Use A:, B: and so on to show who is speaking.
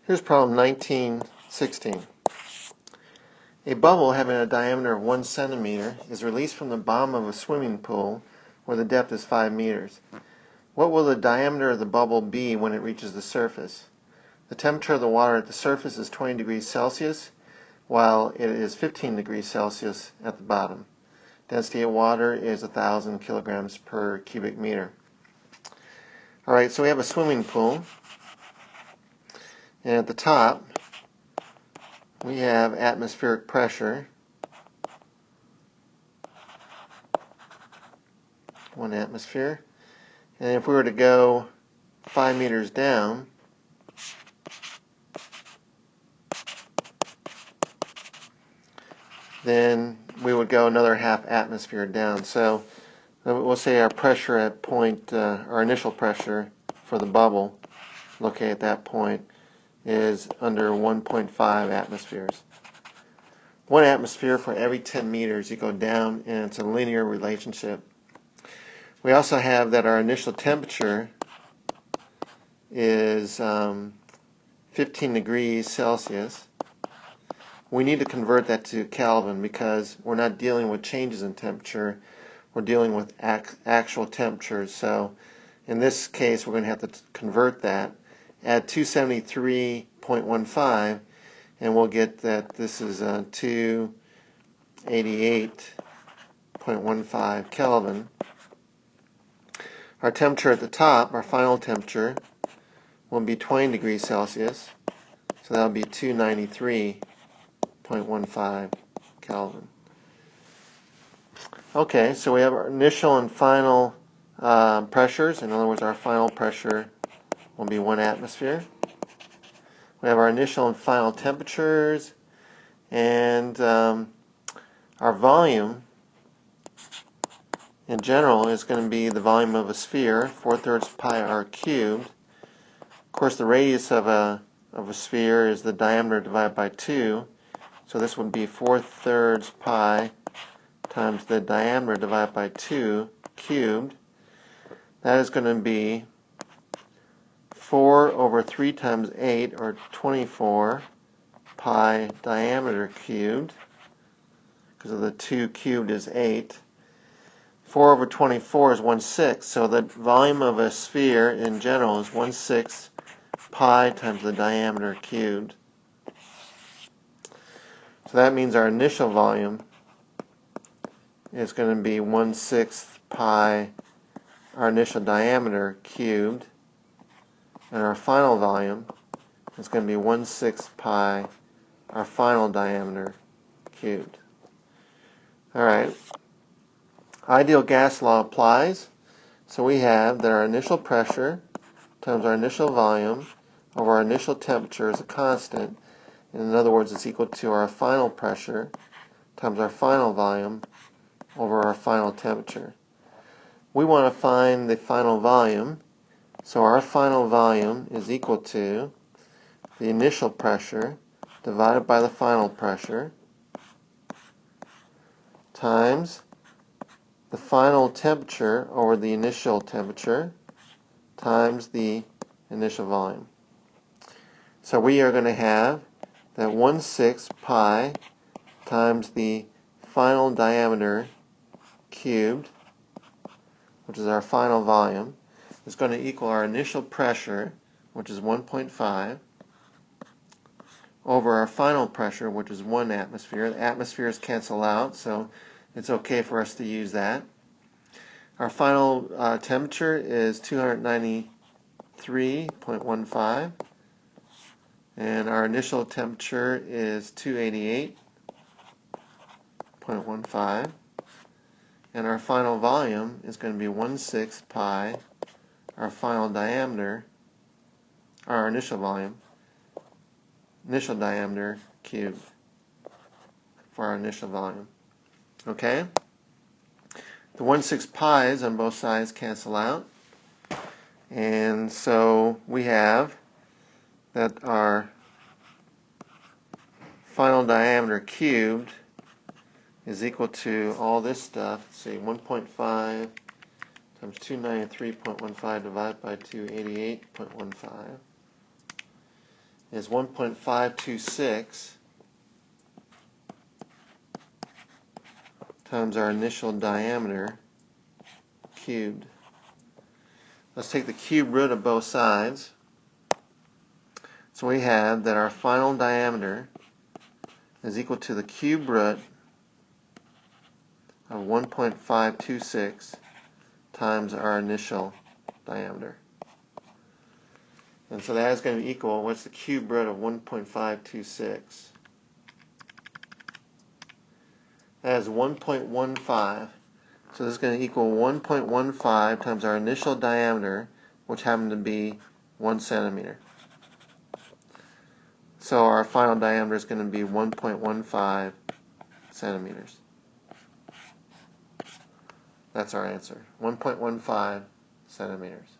A: Here's problem 1916. A bubble having a diameter of 1 centimeter is released from the bottom of a swimming pool where the depth is 5 meters. What will the diameter of the bubble be when it reaches the surface? The temperature of the water at the surface is 20 degrees Celsius, while it is 15 degrees Celsius at the bottom. Density of water is 1,000 kilograms per cubic meter. Alright, so we have a swimming pool, and at the top we have atmospheric pressure, 1 atmosphere, and if we were to go 5 meters down, then we would go another half atmosphere down. So we'll say our pressure at point, our initial pressure for the bubble located at that point is under 1.5 atmospheres. 1 atmosphere for every 10 meters you go down, and it's a linear relationship. We also have that our initial temperature is 15 degrees Celsius. We need to convert that to Kelvin because we're not dealing with changes in temperature. We're dealing with actual temperatures. So in this case, we're going to have to convert that, add 273.15, and we'll get that this is 288.15 Kelvin. Our temperature at the top, our final temperature, will be 20 degrees Celsius. So that will be 293.15 Kelvin. Okay, so we have our initial and final pressures. In other words, our final pressure will be 1 atmosphere. We have our initial and final temperatures, and our volume in general is going to be the volume of a sphere, 4/3 pi r cubed. Of course, the radius of a sphere is the diameter divided by 2, so this would be 4/3 pi times the diameter divided by 2 cubed. That is going to be 4 over 3 times 8, or 24 pi diameter cubed, because of the 2 cubed is 8. 4 over 24 is 1/6, so the volume of a sphere in general is 1/6 pi times the diameter cubed. So that means our initial volume is going to be 1/6 pi, our initial diameter cubed, and our final volume is going to be 1/6 pi, our final diameter cubed. Alright, ideal gas law applies. So we have that our initial pressure times our initial volume over our initial temperature is a constant. In other words, it's equal to our final pressure times our final volume over our final temperature. We want to find the final volume, so our final volume is equal to the initial pressure divided by the final pressure times the final temperature over the initial temperature times the initial volume. So we are going to have that 1/6 pi times the final diameter cubed, which is our final volume, is going to equal our initial pressure, which is 1.5, over our final pressure, which is 1 atmosphere. The atmospheres cancel out, so it's okay for us to use that. Our final temperature is 293.15, and our initial temperature is 288.15, and our final volume is going to be 1/6 pi, our final diameter, our initial volume, initial diameter cubed for our initial volume. Okay? The 1/6 pi's on both sides cancel out, and so we have that our final diameter cubed is equal to all this stuff. Let's see, 1.5 times 293.15 divided by 288.15 is 1.526 times our initial diameter cubed. Let's take the cube root of both sides. So we have that our final diameter is equal to the cube root of 1.526 times our initial diameter. And so that is going to equal, what's the cube root of 1.526? That is 1.15. So this is going to equal 1.15 times our initial diameter, which happened to be 1 centimeter. So our final diameter is going to be 1.15 centimeters. That's our answer, 1.15 centimeters.